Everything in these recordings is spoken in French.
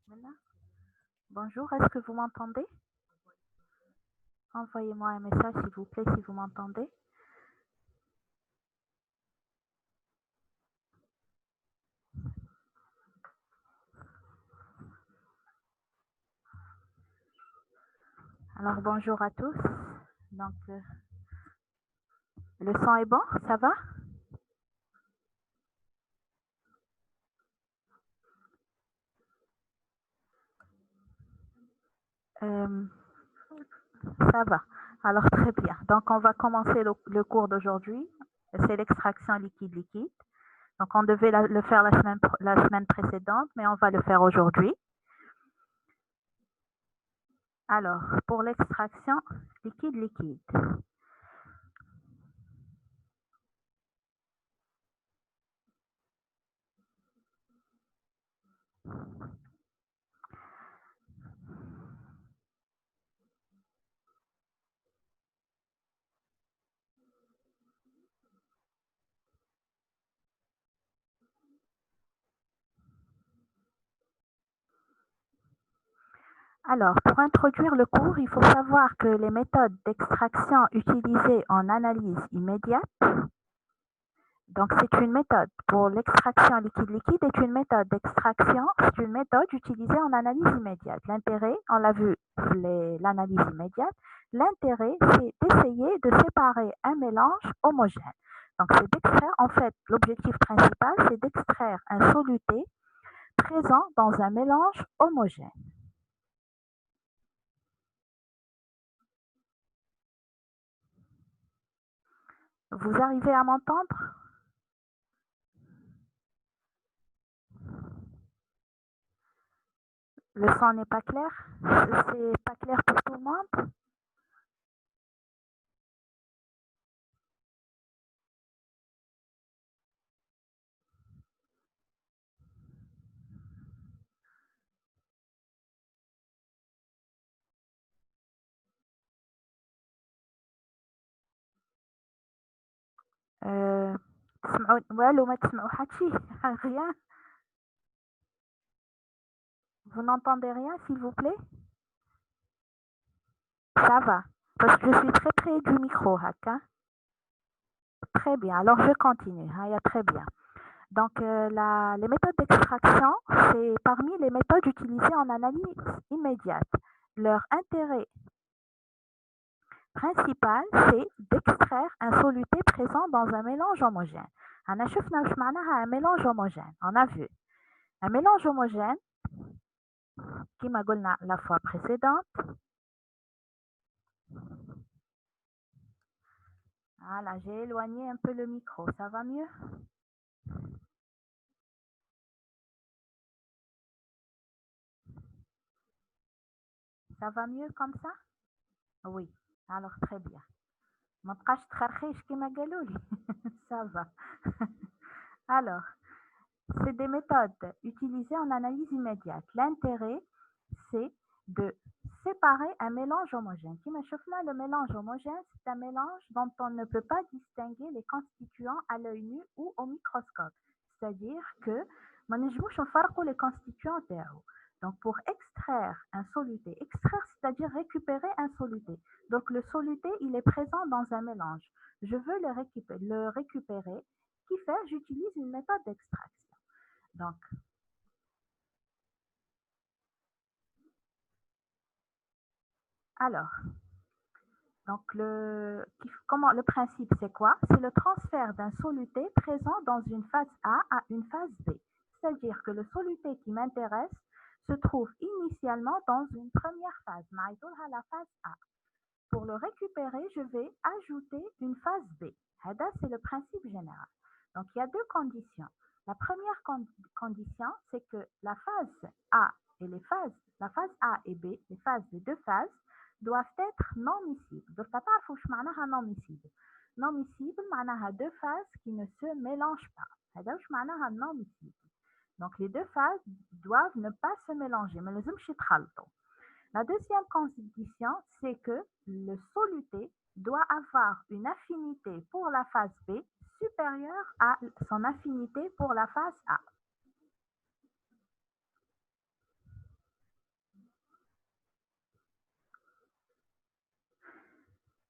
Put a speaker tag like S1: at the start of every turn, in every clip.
S1: Voilà. Bonjour, est-ce que vous m'entendez? Envoyez-moi un message s'il vous plaît si vous m'entendez. Alors bonjour à tous. Donc le son est bon, ça va? Euh, Ça va. Alors très bien. Donc on va commencer le cours d'aujourd'hui. C'est l'extraction liquide-liquide. Donc on devait le faire la semaine précédente, mais on va le faire aujourd'hui. Alors pour l'extraction liquide-liquide. Alors, pour introduire le cours, il faut savoir que les méthodes d'extraction utilisées en analyse immédiate, donc c'est une méthode pour l'extraction liquide-liquide est une méthode d'extraction, c'est une méthode utilisée en analyse immédiate. L'intérêt, on l'a vu, l'analyse immédiate, l'intérêt c'est d'essayer de séparer un mélange homogène. Donc c'est d'extraire, en fait, l'objectif principal c'est d'extraire un soluté présent dans un mélange homogène. Vous arrivez à m'entendre? Le son n'est pas clair? C'est pas clair pour tout le monde? تسمعوا والو ما تسمعوا حتى شي rien? Vous n'entendez rien s'il vous plaît? Ça va, parce que je suis très près du micro, Haka. Très bien, alors je continue, hein, très bien. Donc les méthodes d'extraction, c'est parmi les méthodes utilisées en analyse immédiate. Leur intérêt principal, c'est d'extraire un soluté présent dans un mélange homogène. أنا شفنا وش معناها un mélange homogène. On a vu. Un mélange homogène, كما قلنا la fois précédente. Voilà, j'ai éloigné un peu le micro. Ça va mieux? Ça va mieux comme ça? Oui. Alors très bien. ما تبقاش تخرخيش كما قالوا لي. Ça va. Alors, c'est des méthodes utilisées en analyse immédiate. L'intérêt, c'est de séparer un mélange homogène. كما شفنا, le mélange homogène, c'est un mélange dont on ne peut pas distinguer les constituants à l'œil nu ou au microscope. C'est-à-dire que ما نجموش نفرقوا les constituants تاعو. Donc, pour extraire un soluté, extraire, c'est-à-dire récupérer un soluté. Donc, le soluté, il est présent dans un mélange. Je veux le récupérer. Qui fait? J'utilise une méthode d'extraction. Donc, alors, donc le principe, c'est quoi? C'est le transfert d'un soluté présent dans une phase A à une phase B. c'est-à-dire que le soluté qui m'intéresse se trouve initialement dans une première phase, la phase A. Pour le récupérer, je vais ajouter une phase B. C'est le principe général. Donc, il y a deux conditions. La première condition, c'est que la phase A et la phase A et B, les deux phases, doivent être non miscibles. Donc, tu pas non miscible. Non miscible, c'est deux phases qui ne se mélangent pas. C'est non miscible. Donc, les deux phases doivent ne pas se mélanger, mais les La deuxième condition, c'est que le soluté doit avoir une affinité pour la phase B supérieure à son affinité pour la phase A.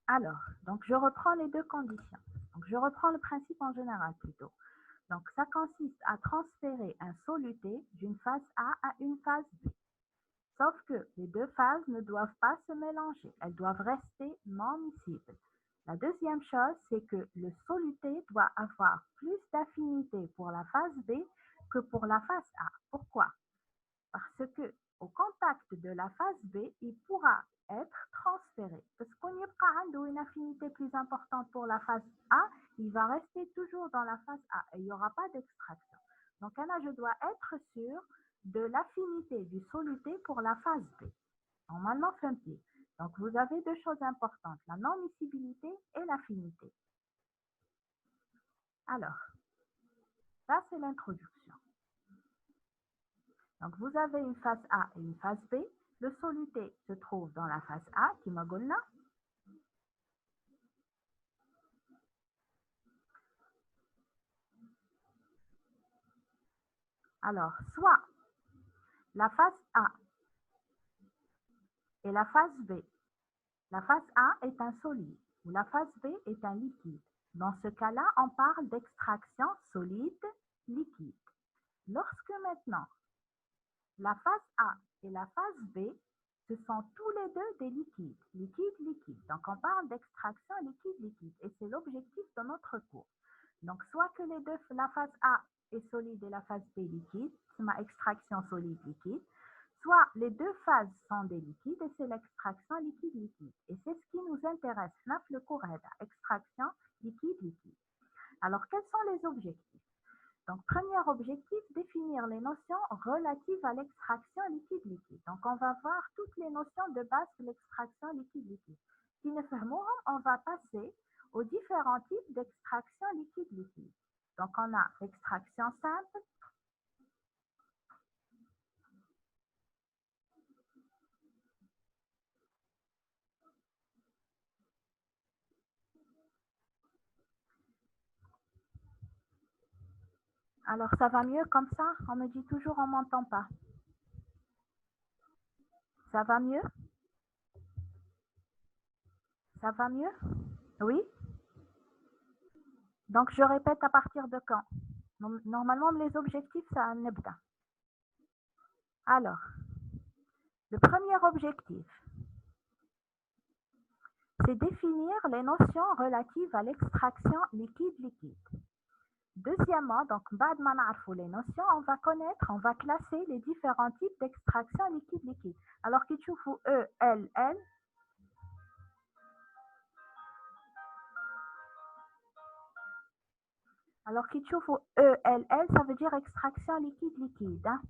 S1: Alors, donc je reprends les deux conditions. Donc, je reprends le principe en général plutôt. Donc, ça consiste à transférer un soluté d'une phase A à une phase B. Sauf que les deux phases ne doivent pas se mélanger. Elles doivent rester non miscibles. La deuxième chose, c'est que le soluté doit avoir plus d'affinité pour la phase B que pour la phase A. Pourquoi? Parce que au contact de la phase B, il pourra être transféré. Parce qu'on n'y a pas une affinité plus importante pour la phase A, il va rester toujours dans la phase A et il n'y aura pas d'extraction. Donc là, je dois être sûr de l'affinité du soluté pour la phase B. Normalement, fumé. Donc, vous avez deux choses importantes, la non-miscibilité et l'affinité. Alors, ça, c'est l'introduction. Donc, vous avez une phase A et une phase B. Le soluté se trouve dans la phase A, qui m'a dit. Alors, soit la phase A et la phase B. La phase A est un solide ou la phase B est un liquide. Dans ce cas-là, on parle d'extraction solide-liquide. Lorsque maintenant, la phase A et la phase B, ce sont tous les deux des liquides, liquide-liquide. Donc, on parle d'extraction liquide-liquide et c'est l'objectif de notre cours. Donc, soit que les deux, la phase A est solide et la phase B liquide, c'est ma extraction solide-liquide, soit les deux phases sont des liquides et c'est l'extraction liquide-liquide. Et c'est ce qui nous intéresse, le cours extraction liquide-liquide. Alors, quels sont les objectifs? Donc, premier objectif, définir les notions relatives à l'extraction liquide-liquide. Donc, on va voir toutes les notions de base de l'extraction liquide-liquide. Si nous fermons, on va passer aux différents types d'extraction liquide-liquide. Donc, on a l'extraction simple. Alors, ça va mieux comme ça? On me dit toujours on m'entend pas. Ça va mieux? Ça va mieux? Oui? Donc, je répète à partir de quand? Normalement, les objectifs, ça n'est pas. Alors, le premier objectif, c'est définir les notions relatives à l'extraction liquide-liquide. Deuxièmement, donc, بعد ما نعرفوا les notions, on va classer les différents types d'extraction liquide-liquide. Alors, qui تشوفوا E, L, L. Alors, qui تشوفوا E, L, L, ça veut dire extraction liquide-liquide. Hein?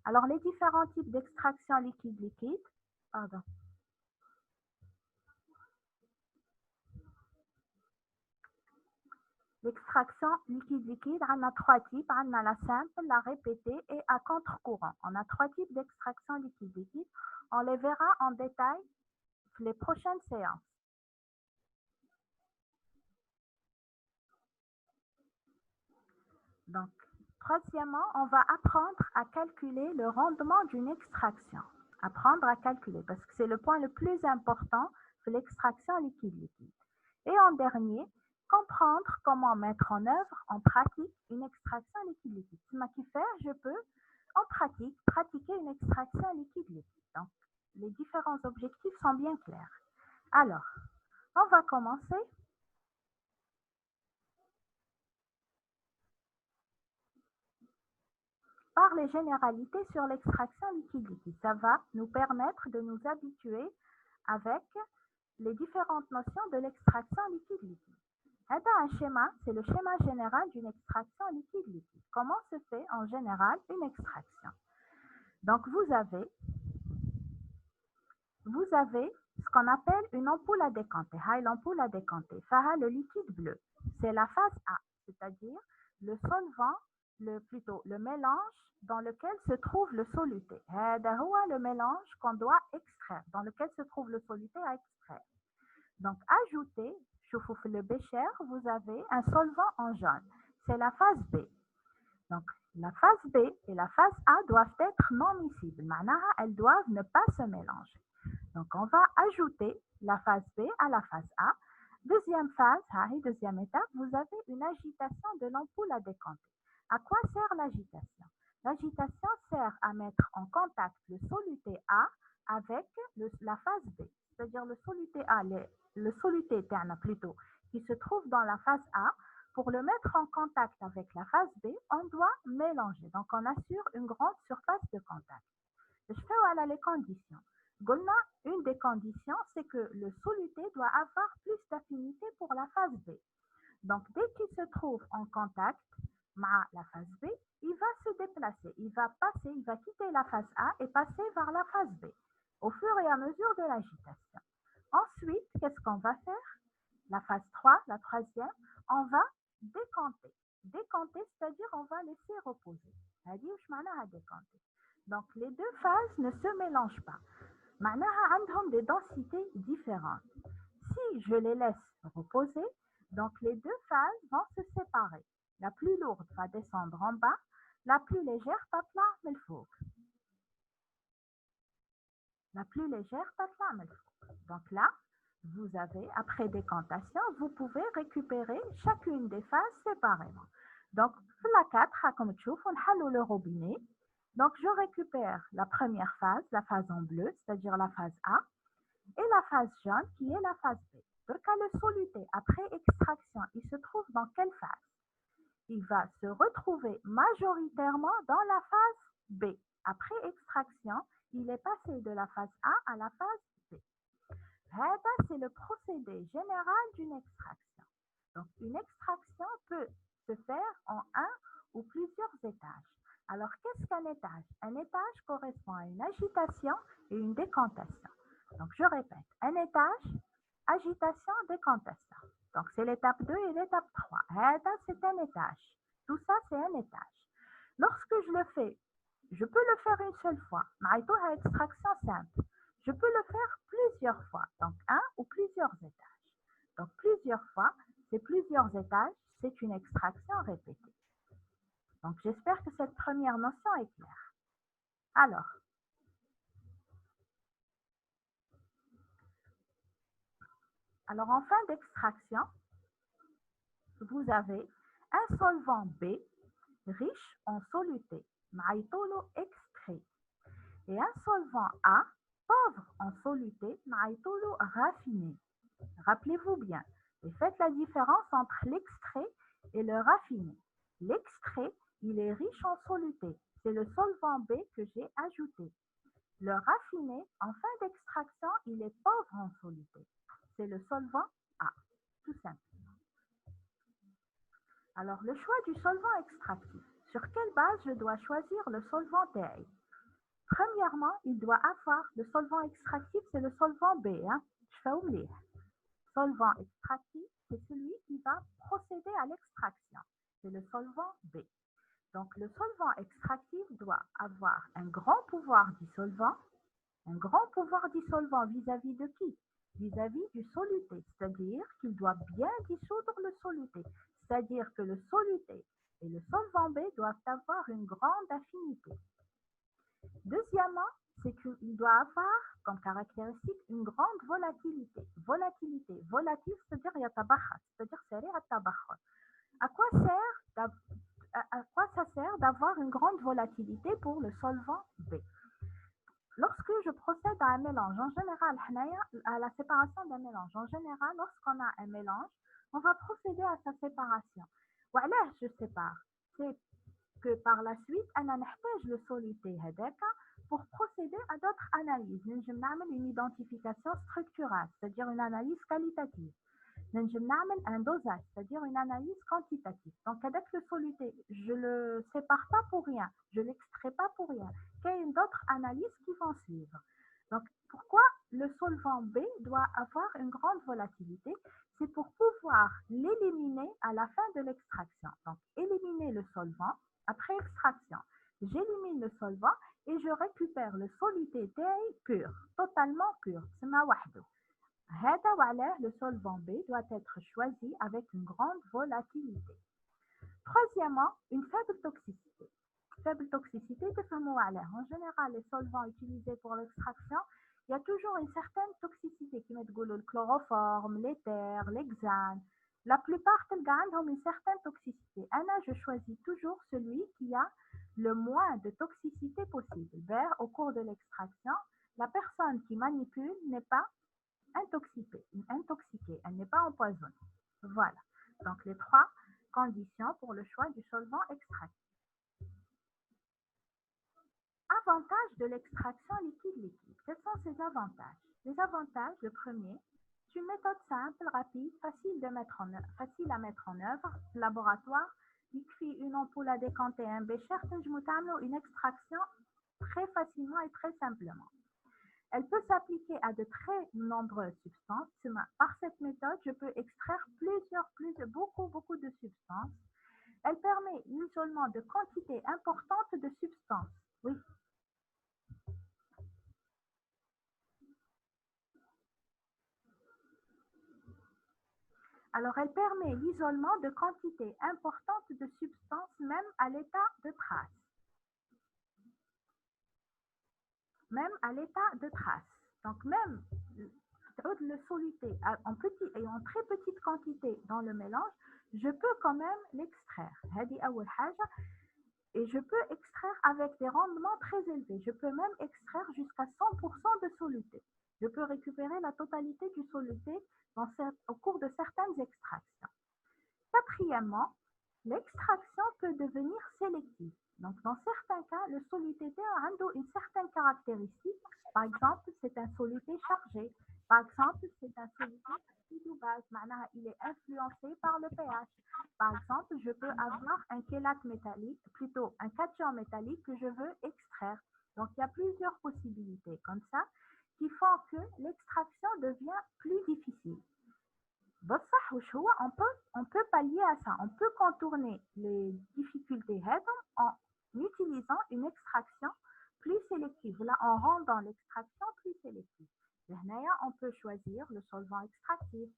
S1: Alors, les différents types d'extraction liquide-liquide, pardon. L'extraction liquide-liquide, on a trois types. On a la simple, la répétée et à contre-courant. On a trois types d'extraction liquide-liquide. On les verra en détail les prochaines séances. Donc, troisièmement, on va apprendre à calculer le rendement d'une extraction. Apprendre à calculer, parce que c'est le point le plus important de l'extraction liquide-liquide. Et en dernier, comprendre comment mettre en œuvre, en pratique, une extraction liquide-liquide. Ce qui fait, je peux, en pratique, pratiquer une extraction liquide-liquide. Donc, les différents objectifs sont bien clairs. Alors, on va commencer. par les généralités sur l'extraction liquide-liquide. Ça va nous permettre de nous habituer avec les différentes notions de l'extraction liquide-liquide. Un schéma, c'est le schéma général d'une extraction liquide-liquide. Comment se fait en général une extraction? Donc vous avez ce qu'on appelle une ampoule à décanter. L'ampoule à décanter. Le liquide bleu, c'est la phase A, c'est-à-dire le solvant, plutôt le mélange dans lequel se trouve le soluté. C'est le mélange qu'on doit extraire, dans lequel se trouve le soluté à extraire. Donc, ajoutez, le bécher, vous avez un solvant en jaune. C'est la phase B. Donc, la phase B et la phase A doivent être non miscibles. Elles doivent ne pas se mélanger. Donc, on va ajouter la phase B à la phase A. Deuxième phase, deuxième étape, vous avez une agitation de l'ampoule à décanter. À quoi sert l'agitation? L'agitation sert à mettre en contact le soluté A avec la phase B. C'est-à-dire le soluté A, le soluté plutôt, qui se trouve dans la phase A. Pour le mettre en contact avec la phase B, on doit mélanger. Donc, on assure une grande surface de contact. Je fais voilà les conditions. Une des conditions, c'est que le soluté doit avoir plus d'affinité pour la phase B. Donc, dès qu'il se trouve en contact avec la phase B, il va se déplacer. Il va quitter la phase A et passer vers la phase B au fur et à mesure de l'agitation. Ensuite, qu'est-ce qu'on va faire? La phase 3, la troisième, on va décanter. Décanter, c'est-à-dire on va laisser reposer. Décanter. Donc, les deux phases ne se mélangent pas. معناها عندهم des densités différentes. Si je les laisse reposer, donc les deux phases vont se séparer. La plus lourde va descendre en bas, la plus légère تطلع من الفوق. La plus légère تطلع من الفوق. Donc là, vous avez, après décantation, vous pouvez récupérer chacune des phases séparément. Donc, la 4, comme tu vois, on le robinet. Donc, je récupère la première phase, la phase en bleu, c'est-à-dire la phase A, et la phase jaune, qui est la phase B. Donc, le soluté, après extraction, il se trouve dans quelle phase? Il va se retrouver majoritairement dans la phase B. Après extraction, il est passé de la phase A à la phase B. C'est le procédé général d'une extraction. Donc, une extraction peut se faire en un ou plusieurs étages. Alors, qu'est-ce qu'un étage? Un étage correspond à une agitation et une décantation. Donc, je répète, un étage, agitation, décantation. Donc, c'est l'étape 2 et l'étape 3. C'est un étage. Tout ça, c'est un étage. Lorsque je le fais, je peux le faire une seule fois. Extraction simple. Je peux le faire plusieurs fois. Donc, un ou plusieurs étages. Donc, plusieurs fois, c'est plusieurs étages. C'est une extraction répétée. Donc, j'espère que cette première notion est claire. Alors, en fin d'extraction, vous avez un solvant B riche en soluté, maïtolo extrait, et un solvant A pauvre en soluté, maïtolo raffiné. Rappelez-vous bien, et faites la différence entre l'extrait et le raffiné. L'extrait, il est riche en soluté. C'est le solvant B que j'ai ajouté. Le raffiné, en fin d'extraction, il est pauvre en soluté. C'est le solvant A, tout simplement. Alors, le choix du solvant extractif. Sur quelle base je dois choisir le solvant TI? Premièrement, il doit avoir le solvant extractif, c'est le solvant B. Je fais oublier. Solvant extractif, c'est celui qui va procéder à l'extraction. C'est le solvant B. Donc, le solvant extractif doit avoir un grand pouvoir dissolvant. Un grand pouvoir dissolvant vis-à-vis de qui? Vis-à-vis du soluté, c'est-à-dire qu'il doit bien dissoudre le soluté. C'est-à-dire que le soluté et le solvant B doivent avoir une grande affinité. Deuxièmement, c'est qu'il doit avoir comme caractéristique une grande volatilité. Volatilité, volatile, c'est-à-dire yatabakhat, c'est-à-dire serré à tabakhat. À quoi ça sert d'avoir une grande volatilité pour le solvant B? Lorsque je procède à un mélange, en général, à la séparation d'un mélange, en général, lorsqu'on a un mélange, on va procéder à sa séparation. Voilà, je sépare. C'est que par la suite, أنا نحتاج le soluté هذاك pour procéder à d'autres analyses. نجم نعمل une identification structurale, c'est-à-dire une analyse qualitative. نجم نعمل un dosage, c'est-à-dire une analyse quantitative. Donc avec le soluté, je le sépare pas pour rien, je l'extrais pas pour rien. Il y a d'autres analyses qui vont suivre. Donc pourquoi le solvant B doit avoir une grande volatilité? C'est pour pouvoir l'éliminer à la fin de l'extraction. Donc éliminer le solvant après extraction. J'élimine le solvant et je récupère le soluté تاعي pur, totalement pur. تسمى وحده. هذا وعلاه le solvant B doit être choisi avec une grande volatilité. Troisièmement, une faible toxicité. Faible toxicité, تفهموا علاه. En général, les solvants utilisés pour l'extraction, il y a toujours une certaine toxicité qui met le chloroforme, l'éther, l'hexane. La plupart ont une certaine toxicité. Anna, je choisis toujours celui qui a le moins de toxicité possible. Vers, au cours de l'extraction, la personne qui manipule n'est pas intoxiquée, elle n'est pas empoisonnée. Voilà. Donc les trois conditions pour le choix du solvant extractif. Avantages de l'extraction liquide-liquide. Quels sont ses avantages? Les avantages, le premier, c'est une méthode simple, rapide, facile à mettre en œuvre, laboratoire, qui fait une ampoule à décanter, un bécher, une extraction très facilement et très simplement. Elle peut s'appliquer à de très nombreuses substances. Par cette méthode, je peux extraire beaucoup de substances. Elle permet l'isolement de quantités importantes de substances. Oui. Alors, elle permet l'isolement de quantités importantes de substances, même à l'état de trace. Même à l'état de trace. Donc, même le soluté en très petite quantité dans le mélange, je peux quand même l'extraire. Et je peux extraire avec des rendements très élevés. Je peux même extraire jusqu'à 100% de soluté. Je peux récupérer la totalité du soluté au cours de certaines extractions. Quatrièmement, l'extraction peut devenir sélective. Donc, dans certains cas, le soluté a une certaine caractéristique. Par exemple, c'est un soluté chargé. Par exemple, c'est un soluté acide-base. Il est influencé par le pH. Par exemple, je peux avoir un chélate métallique, plutôt un cation métallique que je veux extraire. Donc, il y a plusieurs possibilités comme ça qui font que l'extraction devient plus difficile. On peut pallier à ça, on peut contourner les difficultés en utilisant une extraction plus sélective, là en rendant l'extraction plus sélective. On peut choisir le solvant extractif,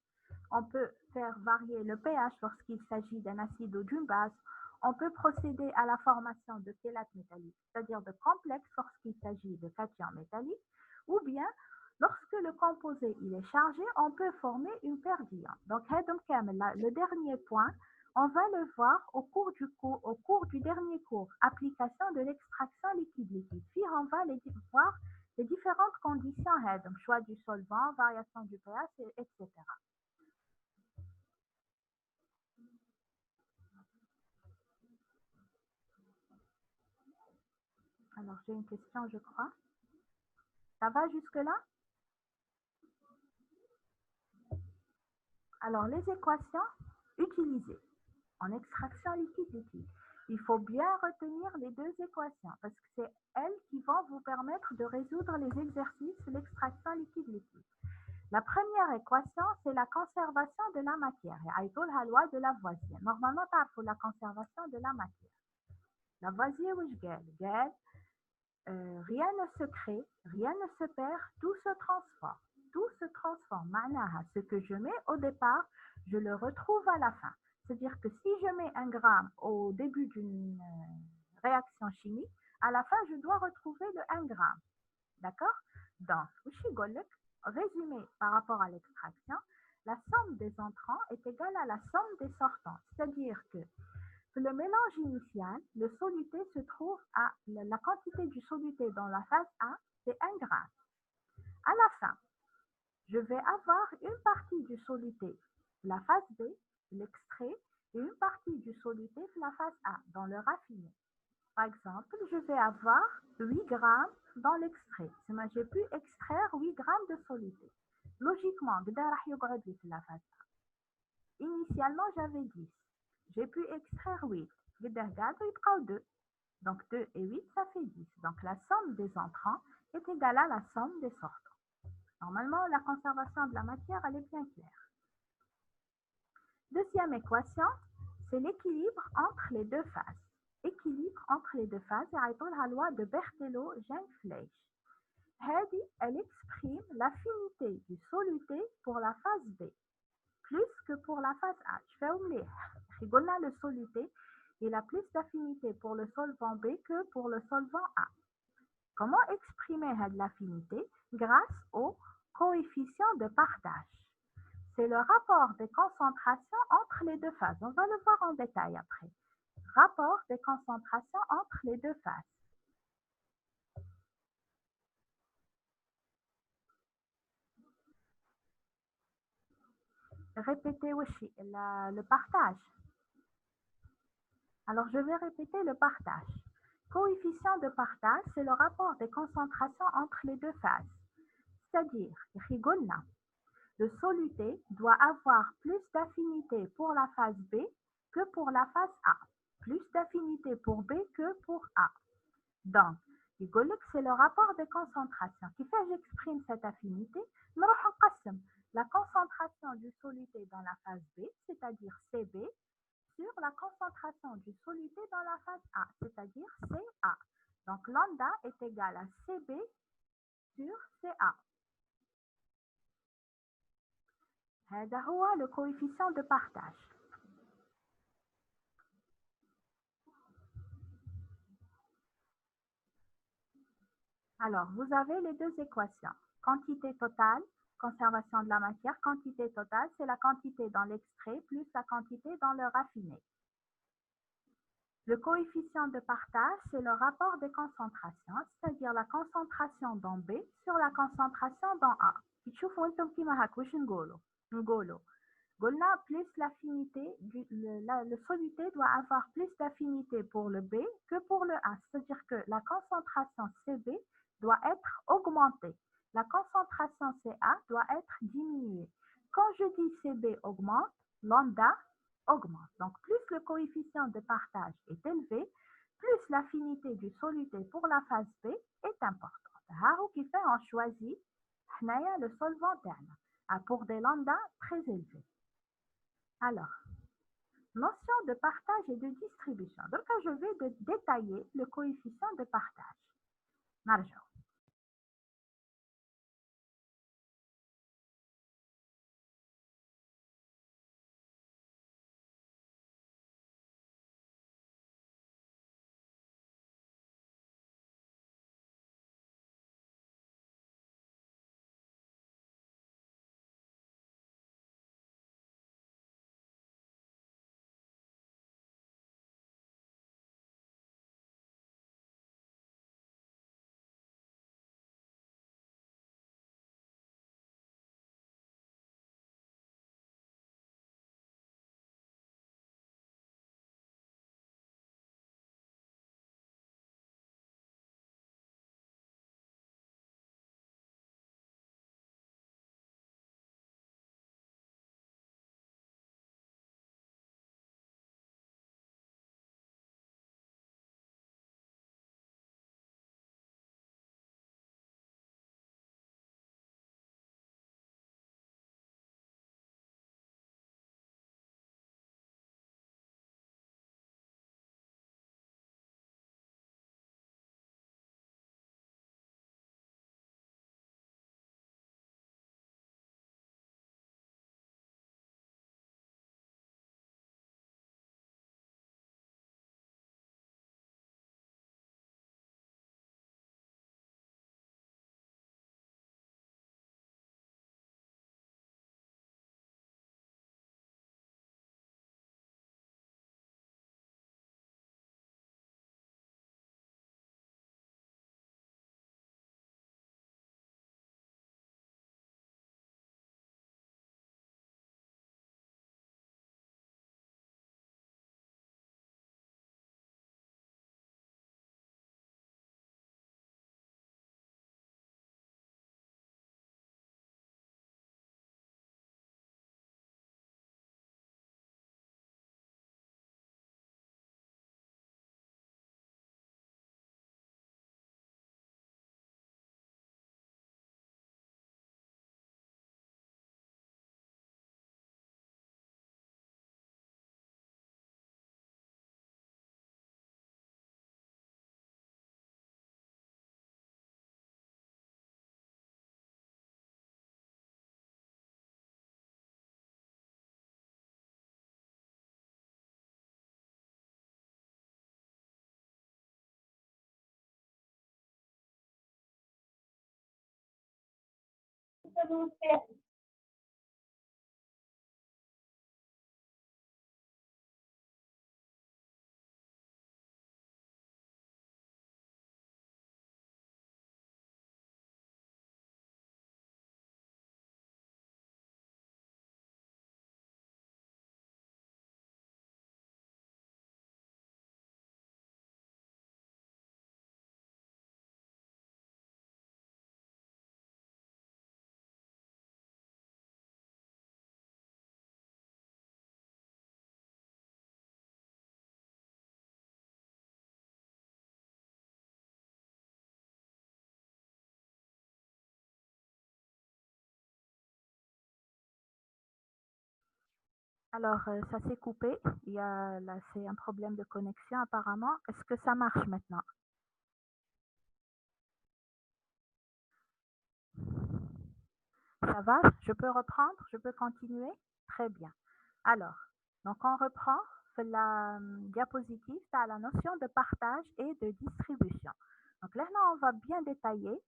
S1: on peut faire varier le pH lorsqu'il s'agit d'un acide ou d'une base, on peut procéder à la formation de chélates métalliques, c'est-à-dire de complexes lorsqu'il s'agit de cations métalliques, ou bien lorsque le composé il est chargé, on peut former une paire d'ions. Donc, le dernier point, on va le voir au cours du dernier cours, application de l'extraction liquide-liquide. Puis, on va voir les différentes conditions, donc choix du solvant, variation du pH, etc. Alors, j'ai une question, je crois. Ça va jusque-là? Alors, les équations utilisées en extraction liquide-liquide. Il faut bien retenir les deux équations parce que c'est elles qui vont vous permettre de résoudre les exercices de l'extraction liquide-liquide. La première équation, c'est la conservation de la matière. Et la loi de Lavoisier. Normalement, tu as la conservation de la matière. Lavoisier, rien ne se crée, rien ne se perd, tout se transforme. Tout se transforme. Ce que je mets au départ, je le retrouve à la fin. C'est-à-dire que si je mets 1 gramme au début d'une réaction chimique, à la fin, je dois retrouver le 1 gramme. D'accord? Donc, résumé par rapport à l'extraction, la somme des entrants est égale à la somme des sortants. C'est-à-dire que le mélange initial, le soluté se trouve à la quantité du soluté dans la phase A, c'est 1 gramme. À la fin, je vais avoir une partie du soluté, la phase B, l'extrait, et une partie du soluté, la phase A, dans le raffiné. Par exemple, je vais avoir 8 grammes dans l'extrait. J'ai pu extraire 8 grammes de soluté. Logiquement, la phase. Initialement, j'avais 10. J'ai pu extraire 8. 2. Donc 2 et 8, ça fait 10. Donc la somme des entrants est égale à la somme des sortants. Normalement, la conservation de la matière, elle est bien claire. Deuxième équation, c'est l'équilibre entre les deux phases. Équilibre entre les deux phases, c'est la loi de Berthelot-Jenfleisch. Elle exprime l'affinité du soluté pour la phase B, plus que pour la phase A. Je fais oublier. Le soluté, il a plus d'affinité pour le solvant B que pour le solvant A. Comment exprimer l'affinité? Grâce au coefficient de partage. C'est le rapport des concentrations entre les deux phases. On va le voir en détail après. Rapport des concentrations entre les deux phases. Répétez aussi le partage. Alors, je vais répéter le partage. Coefficient de partage, c'est le rapport des concentrations entre les deux phases. C'est-à-dire, le soluté doit avoir plus d'affinité pour la phase B que pour la phase A. Plus d'affinité pour B que pour A. Donc, c'est le rapport de concentration qui fait que j'exprime cette affinité. La concentration du soluté dans la phase B, c'est-à-dire CB, sur la concentration du soluté dans la phase A, c'est-à-dire CA. Donc, lambda est égal à CB sur CA. هذا هو le coefficient de partage. Alors, vous avez les deux équations. Quantité totale, conservation de la matière. Quantité totale, c'est la quantité dans l'extrait plus la quantité dans le raffiné. Le coefficient de partage, c'est le rapport des concentrations, c'est-à-dire la concentration dans B sur la concentration dans A. Plus l'affinité, le soluté doit avoir plus d'affinité pour le B que pour le A. C'est-à-dire que la concentration CB doit être augmentée. La concentration CA doit être diminuée. Quand je dis CB augmente, lambda augmente. Donc, plus le coefficient de partage est élevé, plus l'affinité du soluté pour la phase B est importante. Qui fait on choisit le solvant terne pour des lambda très élevés. Alors, notion de partage et de distribution. Donc, je vais détailler le coefficient de partage. نرجع Alors, ça s'est coupé. Là, c'est un problème de connexion apparemment. Est-ce que ça marche maintenant? Ça va? Je peux reprendre? Je peux continuer? Très bien. Alors, donc on reprend la diapositive, tu as la notion de partage et de distribution. Donc là, on va bien détailler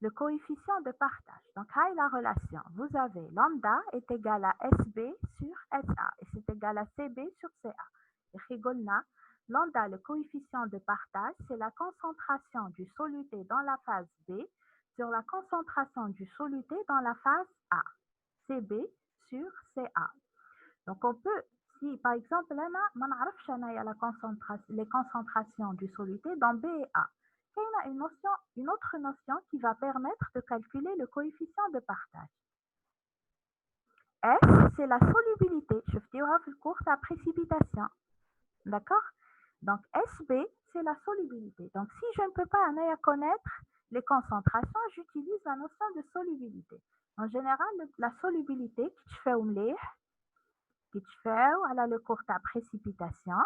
S1: le coefficient de partage. Donc, là, la relation. Vous avez lambda est égal à SB sur SA et c'est égal à CB sur CA. Et rigolna, lambda, le coefficient de partage, c'est la concentration du soluté dans la phase B sur la concentration du soluté dans la phase A. CB sur CA. Donc, on peut, si par exemple, là, les concentrations du soluté dans B et A. Il y a une autre notion qui va permettre de calculer le coefficient de partage. S, c'est la solubilité. Je vais dire le cours de la précipitation. D'accord? Donc, SB, c'est la solubilité. Donc, si je ne peux pas connaître les concentrations, j'utilise la notion de solubilité. En général, la solubilité, qui fait le cours de la précipitation,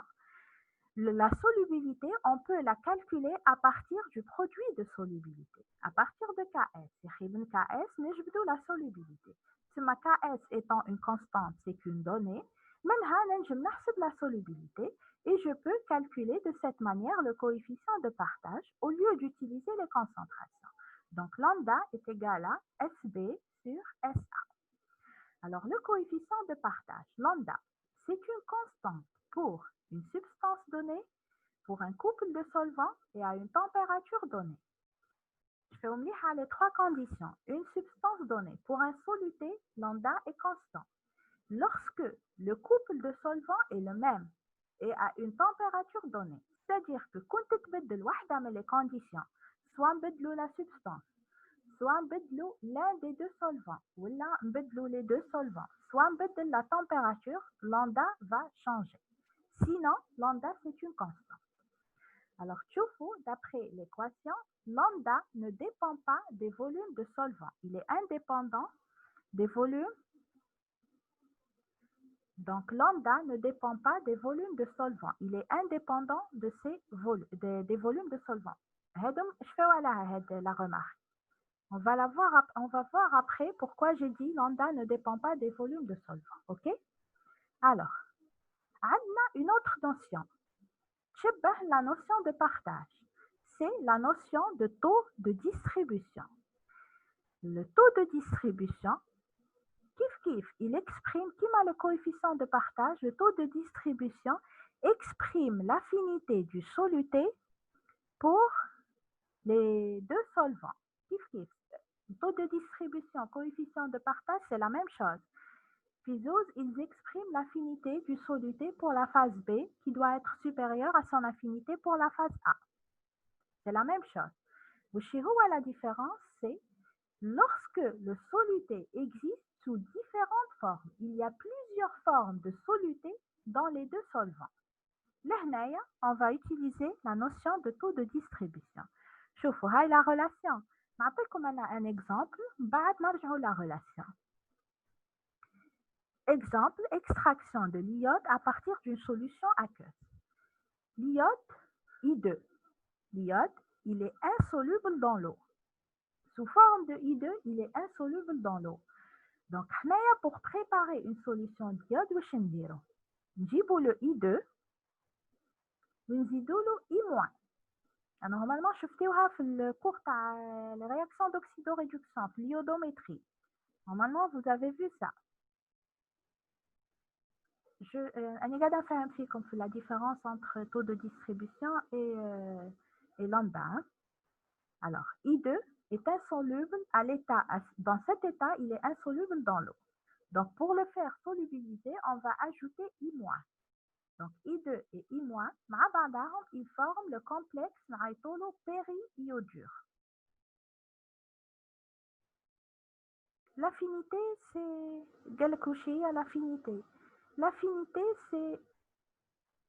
S1: la solubilité, on peut la calculer à partir du produit de solubilité, à partir de Ks. Ks, نجبدو la solubilité. Ks étant une constante, c'est une donnée. Maintenant, je نحسب la solubilité et je peux calculer de cette manière le coefficient de partage au lieu d'utiliser les concentrations. Donc, lambda est égal à SB sur SA. Alors, le coefficient de partage, lambda, c'est une constante pour une substance donnée, pour un couple de solvants et à une température donnée. Je fais les trois conditions. Une substance donnée. Pour un soluté, lambda est constant. Lorsque le couple de solvants est le même et à une température donnée, c'est-à-dire que quand tu te les conditions, soit la substance, soit l'un des deux solvants, ou les deux solvants, soit la température, lambda va changer. Sinon, lambda, c'est une constante. Alors, d'après l'équation, lambda ne dépend pas des volumes de solvant. Il est indépendant des volumes. Donc, lambda ne dépend pas des volumes de solvant. Il est indépendant de des volumes de solvant. Je fais la remarque. On va voir après pourquoi j'ai dit lambda ne dépend pas des volumes de solvant. OK? Alors, on a une autre notion. La notion de partage. C'est la notion de taux de distribution. Le taux de distribution, il exprime, qui a le coefficient de partage, le taux de distribution exprime l'affinité du soluté pour les deux solvants. Le taux de distribution, coefficient de partage, c'est la même chose. Ils expriment l'affinité du soluté pour la phase B qui doit être supérieure à son affinité pour la phase A. C'est la même chose. La différence, c'est lorsque le soluté existe sous différentes formes. Il y a plusieurs formes de soluté dans les deux solvants. Là, on va utiliser la notion de taux de distribution. شوفوا هاي la relation. نعطيكم un exemple بعد نرجعوا la relation. Exemple, extraction de l'iode à partir d'une solution aqueuse. L'iode, I2. L'iode, il est insoluble dans l'eau. Sous forme de I2, il est insoluble dans l'eau. Donc, pour préparer une solution d'iode, nous avons le I2, nous avons le I-. Normalement, شفتوها في الcours تاع les réactions d'oxydoréduction في l'iodométrie. Normalement, vous avez vu ça. أنا قاعدة أفهم فيكم في la différence entre taux de distribution et lambda. Hein. Alors, I2 est insoluble à l'état, dans cet état, il est insoluble dans l'eau. Donc, pour le faire solubiliser, on va ajouter I-. Donc, I2 et I-, مع بعضهم, ils forment le complexe نعيطولو péri-iodure. L'affinité, c'est قال لك وش هي l'affinité. L'affinité, c'est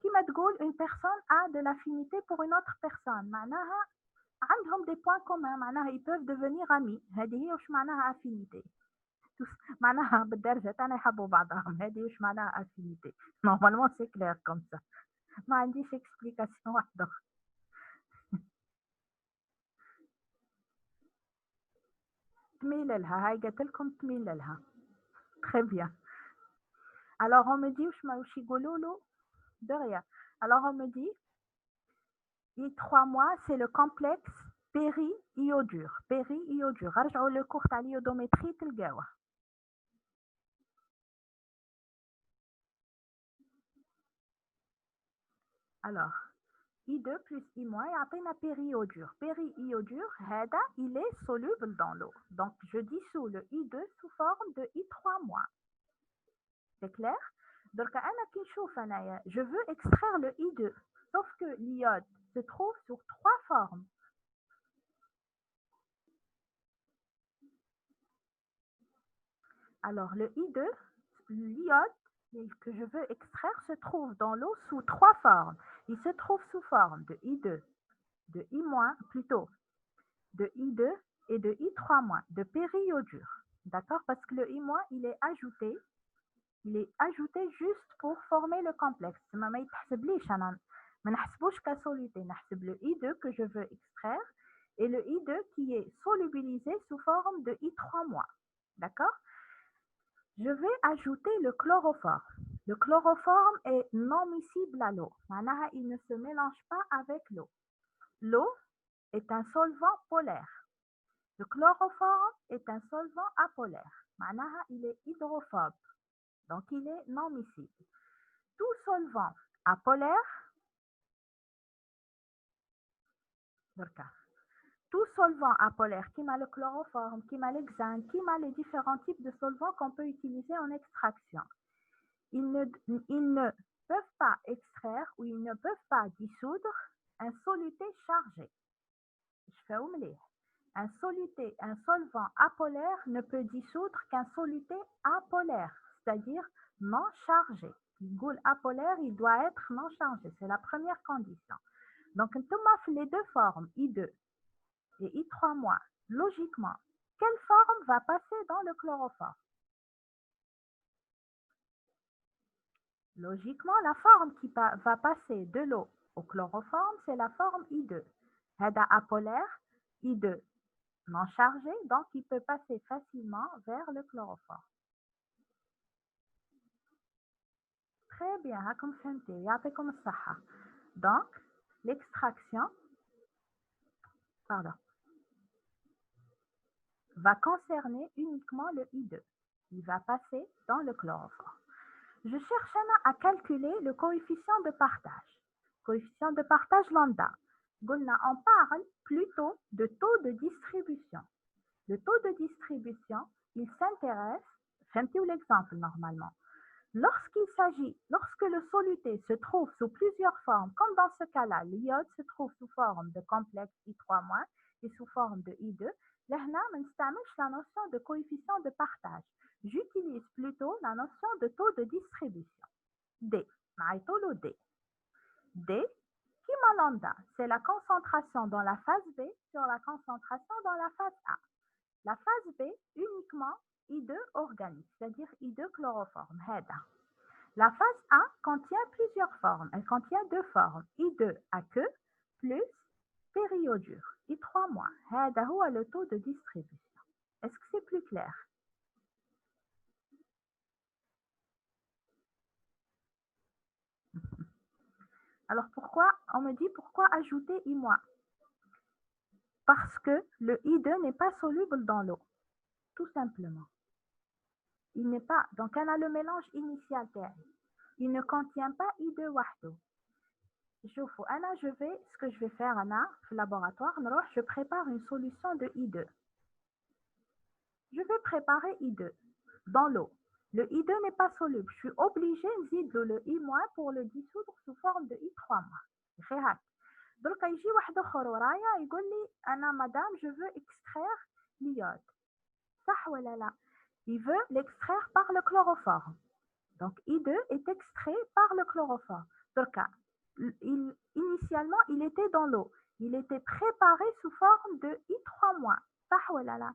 S1: كيما تقول une personne a de l'affinité pour une autre personne. معناها عندهم des points communs. معناها ils peuvent devenir amis. هذه هي وش معناها affinité. معناها بالدرجة تاعنا يحبوا بعضهم. هذه وش معناها affinité. Normalement, c'est clair comme ça. ما عنديش explication واحدة أخرى. تميل لها. هاي قلت لكم تميل لها. Très bien. Alors, on me dit وش يقولوا له de rien. Alors, on me dit I3- c'est le complexe péri-iodure. Péri-iodure. رجعوا le cours تاع l'iodométrie تلقاوه. Alors, I2 plus I- يعطينا péri-iodure. Péri-iodure, هذا, il est soluble dans l'eau. Donc, je dissous le I2 sous forme de I3-. C'est clair? Donc, je veux extraire le I2. Sauf que l'iode se trouve sur 3 formes. Alors, le I2, l'iode que je veux extraire se trouve dans l'eau sous 3 formes. Il se trouve sous forme de I2, de I-, plutôt, de I2 et de I3-, de péri-iodure. D'accord? Parce que le I-, il est ajouté juste pour former le complexe. ما يتحسبليش أنا ما نحسبوش كسوليدي. نحسب le I2 que je veux extraire et le I2 qui est solubilisé sous forme de I3-. D'accord? Je vais ajouter le chloroforme. Le chloroforme est non miscible à l'eau. معناها il ne se mélange pas avec l'eau. L'eau est un solvant polaire. Le chloroforme est un solvant apolaire. معناها il est hydrophobe. Donc il est non miscible. Tout solvant apolaire, tout solvant apolaire qui a le chloroforme, qui a l'hexane, qui a les différents types de solvants qu'on peut utiliser en extraction. Ils ne peuvent pas extraire ou ils ne peuvent pas dissoudre un soluté chargé. Je fais oumlih. Un solvant apolaire ne peut dissoudre qu'un soluté apolaire, c'est-à-dire non chargé. Le apolaire, il doit être non chargé. C'est la première condition. Donc, les deux formes, I2 et I3-, logiquement, quelle forme va passer dans le chloroforme? Logiquement, la forme qui va passer de l'eau au chloroforme, c'est la forme I2. Hada apolaire, I2 non chargé, donc il peut passer facilement vers le chloroforme. Très bien, comme ça. Donc, l'extraction va concerner uniquement le I2. Il va passer dans le chloroforme. Je cherche à calculer le coefficient de partage. Coefficient de partage lambda. On parle plutôt de taux de distribution. Le taux de distribution, il s'intéresse, ou l'exemple normalement. Lorsque le soluté se trouve sous plusieurs formes, comme dans ce cas-là, l'iode se trouve sous forme de complexe I3- et sous forme de I2, là, on utilise la notion de coefficient de partage. J'utilise plutôt la notion de taux de distribution. D. D. D, qui m'a lambda, c'est la concentration dans la phase B sur la concentration dans la phase A. La phase B, uniquement I2 organique, c'est-à-dire I2 chloroforme. La phase A contient plusieurs formes. Elle contient 2 formes, I2 à queue plus périodure, I3-. هذا هو le taux de distribution. Est-ce que c'est plus clair? Alors pourquoi, on me dit pourquoi ajouter I-? Parce que le I2 n'est pas soluble dans l'eau, tout simplement. Il n'est pas. Donc, on a le mélange initial تاعي. Il ne contient pas I2 وحده. Ce que je vais faire, Anna, au laboratoire, je prépare une solution de I2. Je vais préparer I2 dans l'eau. Le I2 n'est pas soluble. Je suis obligée de le I- pour le dissoudre sous forme de I3. Donc, يجي واحد اخر ورايا يقول لي انا مدام je veux extraire l'iode. صح ولا لا? Il veut l'extraire par le chloroforme. Donc I2 est extrait par le chloroforme. Donc initialement il était dans l'eau. Il était préparé sous forme de I3-. صح ولا لا?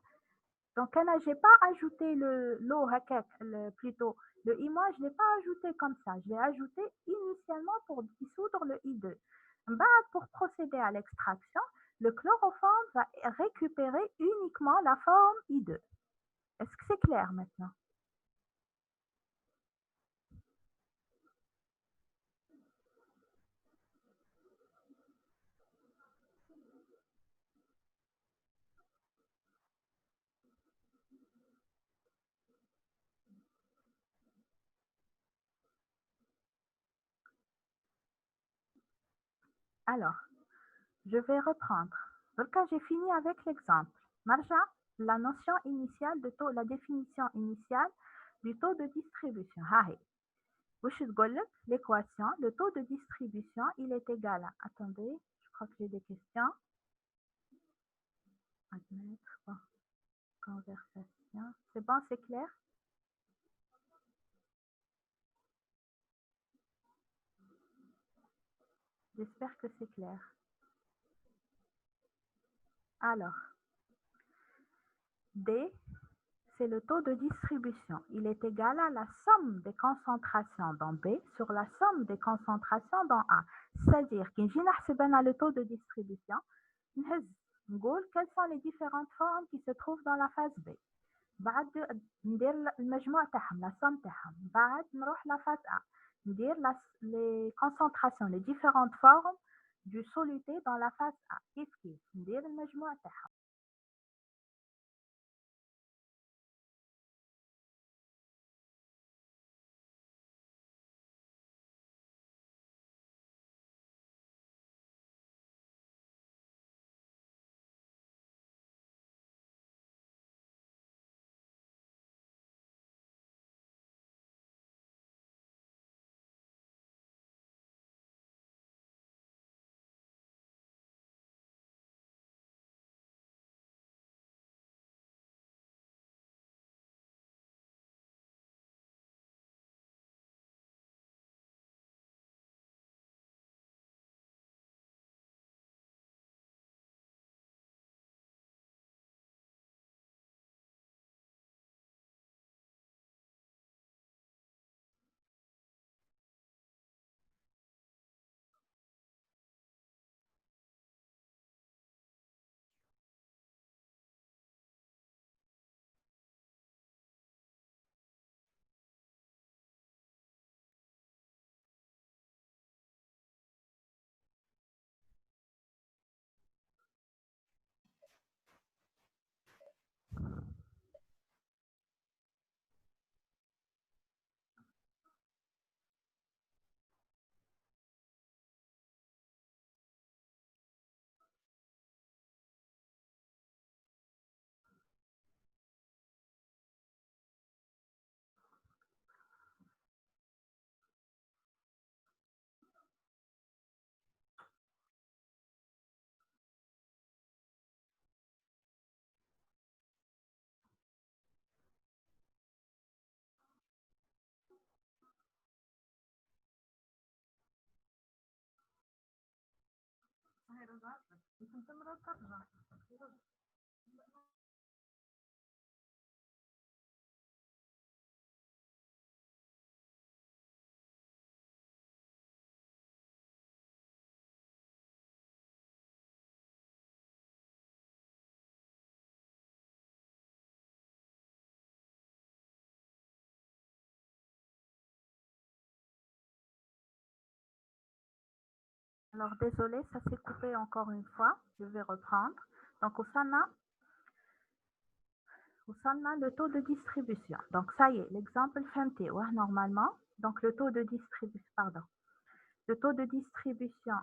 S1: Donc je n'ai pas ajouté l'eau plutôt. Le I-, je ne l'ai pas ajouté comme ça. Je l'ai ajouté initialement pour dissoudre le I2. Pour procéder à l'extraction, le chloroforme va récupérer uniquement la forme I2. Est-ce que c'est clair maintenant? Alors, je vais reprendre. Donc, j'ai fini avec l'exemple. Marja, la notion initiale de taux, la définition initiale du taux de distribution. L'équation, le taux de distribution, il est égal à... Attendez, je crois que j'ai des questions. Admettre, bon, conversation. C'est bon, c'est clair? J'espère que c'est clair. Alors, D, c'est le taux de distribution. Il est égal à la somme des concentrations dans B sur la somme des concentrations dans A. C'est-à-dire qu'il le taux de distribution. Quelles sont les différentes formes qui se trouvent dans la phase B. بعد ندير المجموع تاعهم la somme تاعهم. بعد نروح la phase A. ندير les concentrations, les différentes formes du soluté dans la phase A. كيف ندير المجموع تاعهم. Alors, désolé, ça s'est coupé encore une fois. Je vais reprendre. Donc, وصلنا le taux de distribution. Donc, ça y est, l'exemple فهمتيه normalement. Donc, le taux de distribution, Le taux de distribution,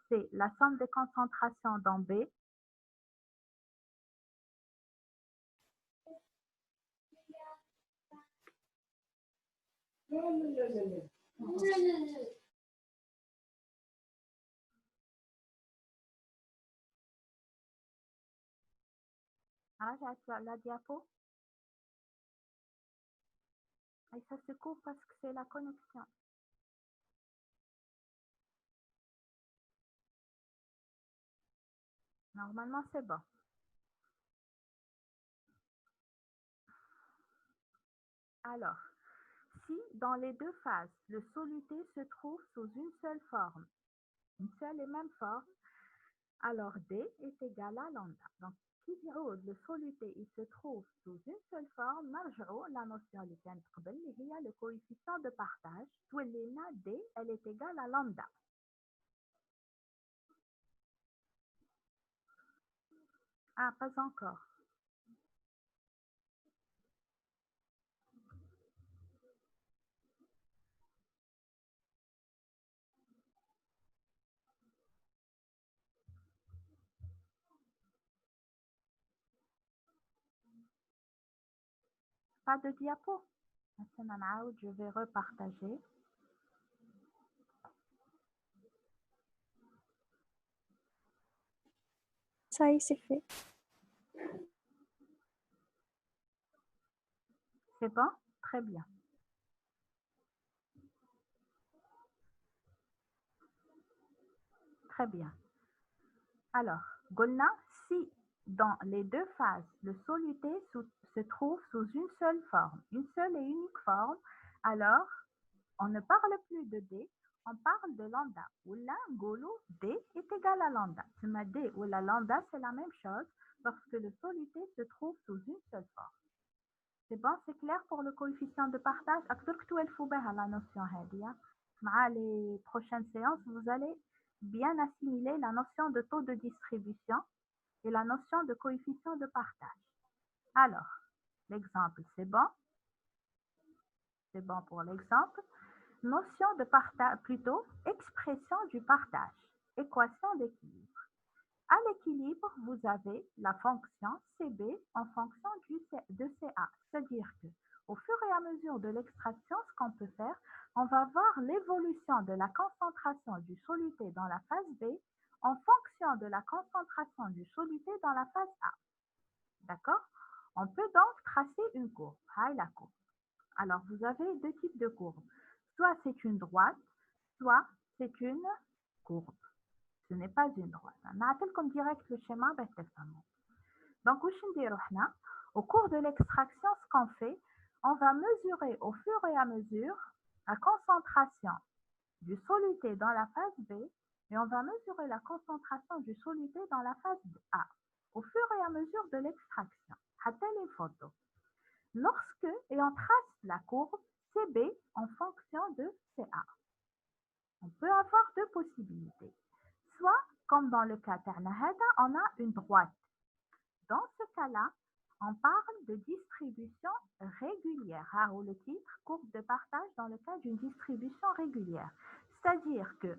S1: c'est la somme des concentrations dans B. La diapo. Et ça se coupe parce que c'est la connexion. Normalement, c'est bon. Alors, si dans les deux phases, le soluté se trouve sous une seule forme, une seule et même forme, alors D est égal à lambda. Donc, qui dirait le soluté il se trouve sous une seule forme, la notion اللي كانت قبل اللي هي le coefficient de partage, تولي لنا D elle est égale à lambda. Ah, pas encore. Pas de diapo. Je vais repartager.
S2: Ça y est, c'est fait.
S1: C'est bon? Très bien. Très bien. Alors, قلنا si dans les deux phases, le soluté se trouve sous une seule forme, une seule et unique forme, alors on ne parle plus de D, on parle de lambda. Ou là, D est égal à lambda. D ou la lambda, c'est la même chose parce que le soluté se trouve sous une seule forme. C'est bon, c'est clair pour le coefficient de partage. La notion dans les prochaines séances, vous allez bien assimiler la notion de taux de distribution et la notion de coefficient de partage. Alors, l'exemple, c'est bon? C'est bon pour l'exemple. Notion de partage, plutôt expression du partage, équation d'équilibre. À l'équilibre, vous avez la fonction CB en fonction de CA. C'est-à-dire que au fur et à mesure de l'extraction, ce qu'on peut faire, on va voir l'évolution de la concentration du soluté dans la phase B en fonction de la concentration du soluté dans la phase A. D'accord? On peut donc tracer une courbe. La courbe. Alors, vous avez deux types de courbes. Soit c'est une droite, soit c'est une courbe. Ce n'est pas une droite. نعطيلكم direct le schéma باش تفهموا. Donc, au cours de l'extraction, ce qu'on fait, on va mesurer au fur et à mesure la concentration du soluté dans la phase B et on va mesurer la concentration du soluté dans la phase A au fur et à mesure de l'extraction. Les photos. Lorsque, et on trace la courbe CB en fonction de CA. On peut avoir deux possibilités. Soit, comme dans le cas Ternahada, on a une droite. Dans ce cas-là, on parle de distribution régulière. Ou le titre, courbe de partage dans le cas d'une distribution régulière. C'est-à-dire que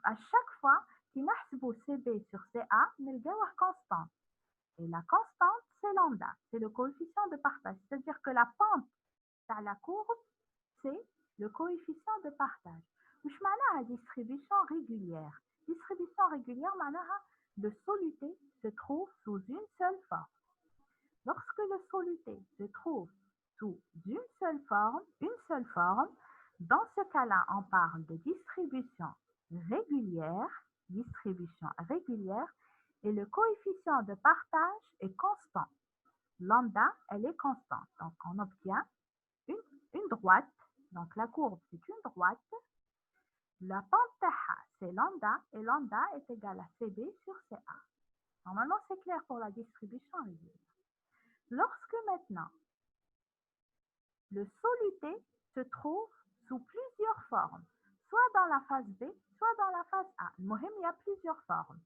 S1: à chaque fois qu'il نحسبوا CB sur CA, نلقاوه constante. Et la constante, c'est lambda, c'est le coefficient de partage. C'est-à-dire que la pente à la courbe, c'est le coefficient de partage. وش معناها distribution régulière? Distribution régulière, معناها le soluté se trouve sous une seule forme. Lorsque le soluté se trouve sous une seule forme, dans ce cas-là, on parle de distribution régulière, et le coefficient de partage est constant. Lambda, elle est constante. Donc, on obtient une droite. Donc, la courbe, c'est une droite. La pente c'est lambda, et lambda est égal à CB sur CA. Normalement, c'est clair pour la distribution régulière. Lorsque maintenant, le soluté se trouve sous plusieurs formes, soit dans la phase B, soit dans la phase A. Il y a plusieurs formes.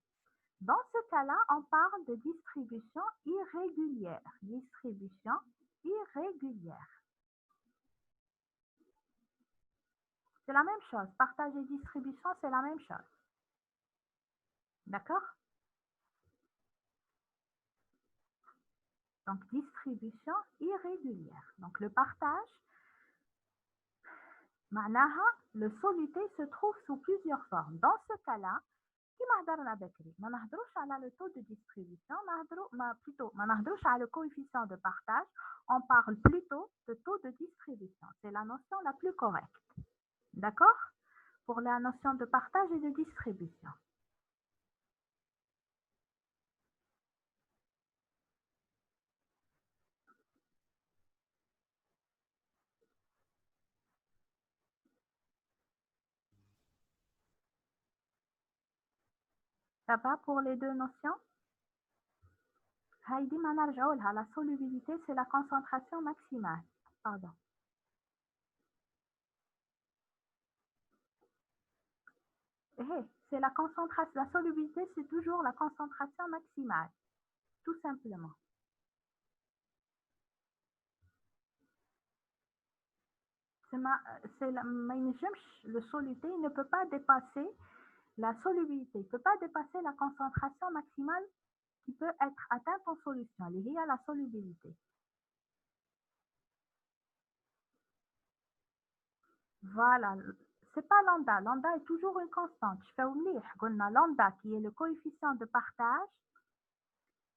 S1: Dans ce cas-là, on parle de distribution irrégulière. Distribution irrégulière. C'est la même chose. Partage et distribution, c'est la même chose. D'accord? Donc, distribution irrégulière. Donc, le partage, معناها le soluté se trouve sous plusieurs formes. Dans ce cas-là, كيما هضرنا بكري ما نهضروش على le taux de distribution, ما نهضروش على le coefficient de partage, on parle plutôt de taux de distribution. C'est la notion la plus correcte. D'accord? Pour la notion de partage et de distribution. Ça va pour les deux notions? Heidi, ما نرجعوا لها. La solubilité, c'est la concentration maximale. Pardon. C'est la concentration. La solubilité, c'est toujours la concentration maximale. Tout simplement. Le soluté ne peut pas dépasser la solubilité. Il ne peut pas dépasser la concentration maximale qui peut être atteinte en solution. Il y a la solubilité. Voilà. C'est pas lambda. Lambda est toujours une constante. Je fais oublier. Lambda qui est le coefficient de partage.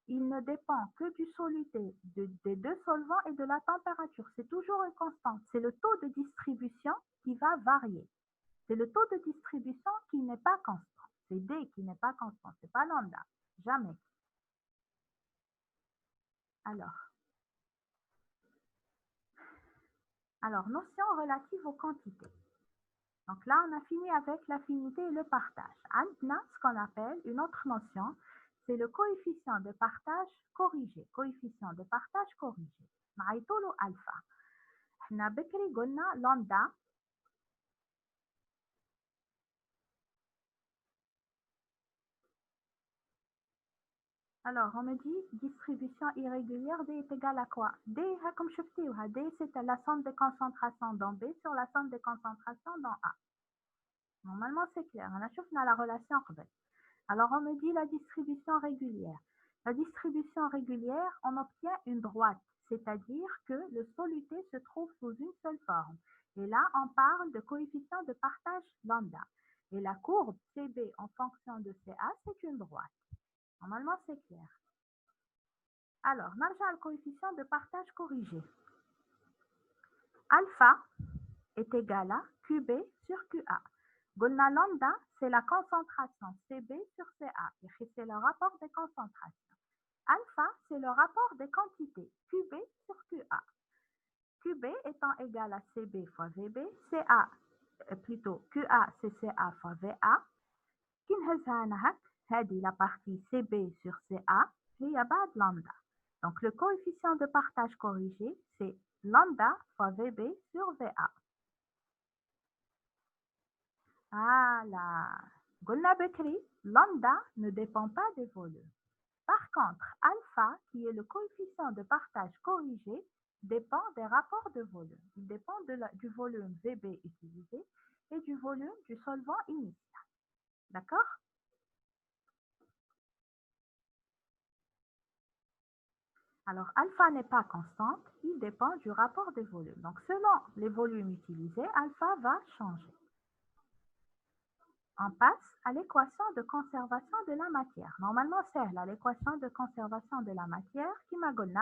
S1: Il ne dépend que du soluté, des deux solvants et de la température. C'est toujours une constante. C'est le taux de distribution qui va varier. C'est le taux de distribution qui n'est pas constant. C'est D qui n'est pas constant. C'est pas lambda. Jamais. Alors, notion relative aux quantités. Donc là, on a fini avec l'affinité et le partage. Maintenant, ce qu'on appelle une autre notion, c'est le coefficient de partage corrigé. Coefficient de partage corrigé. معيطولو alpha. احنا بكري قلنا lambda. Alors, on me dit distribution irrégulière, D est égal à quoi? D, comme je dis, D, c'est la somme des concentrations dans B sur la somme des concentrations dans A. Normalement, c'est clair. On a la relation. Alors, on me dit la distribution régulière. La distribution régulière, on obtient une droite, c'est-à-dire que le soluté se trouve sous une seule forme. Et là, on parle de coefficient de partage lambda. Et la courbe CB en fonction de CA, c'est une droite. Normalement, c'est clair. Alors, نرجع le coefficient de partage corrigé. Alpha est égal à QB sur QA. قلنا lambda, c'est la concentration CB sur CA. C'est le rapport des concentrations. Alpha, c'est le rapport des quantités QB sur QA. QB étant égal à CB fois VB, plutôt QA, c'est CA fois VA. كي نهزها أنا هك, هذه la partie CB sur CA, هي بعد lambda. Donc le coefficient de partage corrigé, c'est lambda fois VB sur VA. Voilà. قلنا بكري, lambda ne dépend pas des volumes. Par contre, alpha, qui est le coefficient de partage corrigé, dépend des rapports de volume. Il dépend du volume VB utilisé et du volume du solvant initial. D'accord? Alors, alpha n'est pas constante, il dépend du rapport des volumes. Donc, selon les volumes utilisés, alpha va changer. On passe à l'équation de conservation de la matière. Normalement, c'est l'équation de conservation de la matière qui m'a donné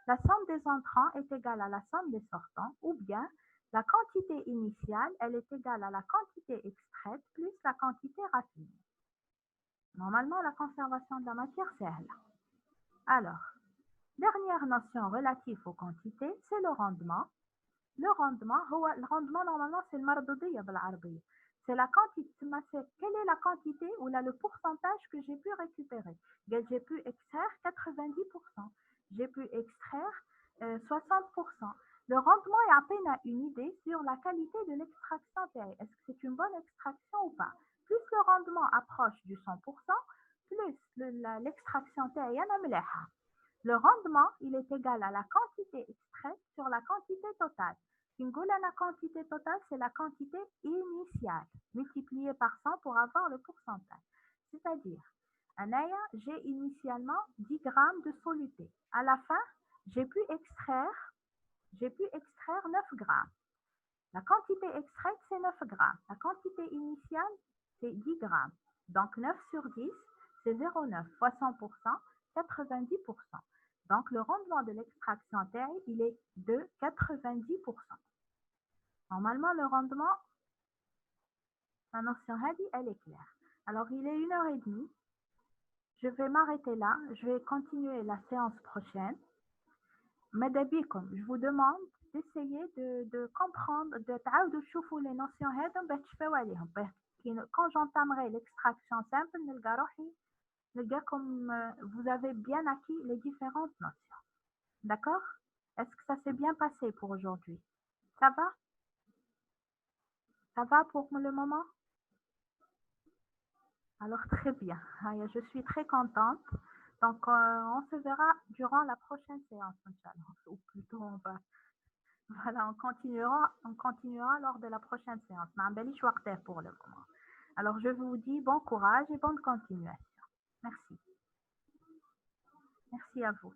S1: la somme des entrants est égale à la somme des sortants, ou bien la quantité initiale, elle est égale à la quantité extraite plus la quantité raffinée. Normalement, la conservation de la matière, c'est elle. Alors, dernière notion relative aux quantités, c'est le rendement. Le rendement, normalement, c'est le mardoudiya بالعربية. C'est la quantité. Quelle est la quantité ou le pourcentage que j'ai pu récupérer? J'ai pu extraire 90%. J'ai pu extraire 60%. Le rendement est à peine une idée sur la qualité de l'extraction. Est-ce que c'est une bonne extraction ou pas? Plus le rendement approche du 100%, plus l'extraction تاعي أنا ملاحة. Le rendement, il est égal à la quantité extraite sur la quantité totale. La quantité totale, c'est la quantité initiale, multipliée par 100 pour avoir le pourcentage. C'est-à-dire, j'ai initialement 10 grammes de soluté. À la fin, j'ai pu extraire 9 grammes. La quantité extraite, c'est 9 grammes. La quantité initiale, c'est 10 grammes. Donc 9 sur 10, c'est 0,9 fois 100%, 90%. Donc le rendement de l'extraction terre, il est de 90%. Normalement, le rendement, la notion elle est claire. Alors il est 1h30. Je vais m'arrêter là. Je vais continuer la séance prochaine. Madabikom, je vous demande d'essayer de comprendre, de تعاودوا تشوفوا les notions هذا باش تشفاو عليهم. Quand j'entamerai l'extraction simple, نلقى روحي comme vous avez bien acquis les différentes notions. D'accord? Est-ce que ça s'est bien passé pour aujourd'hui? Ça va? Ça va pour le moment? Alors très bien. Je suis très contente. Donc on se verra durant la prochaine séance, Inch'Allah. Ou plutôt voilà, on continuera lors de la prochaine séance. Ma belle pour le moment. Alors je vous dis bon courage et bonne continuation. Merci. Merci à vous.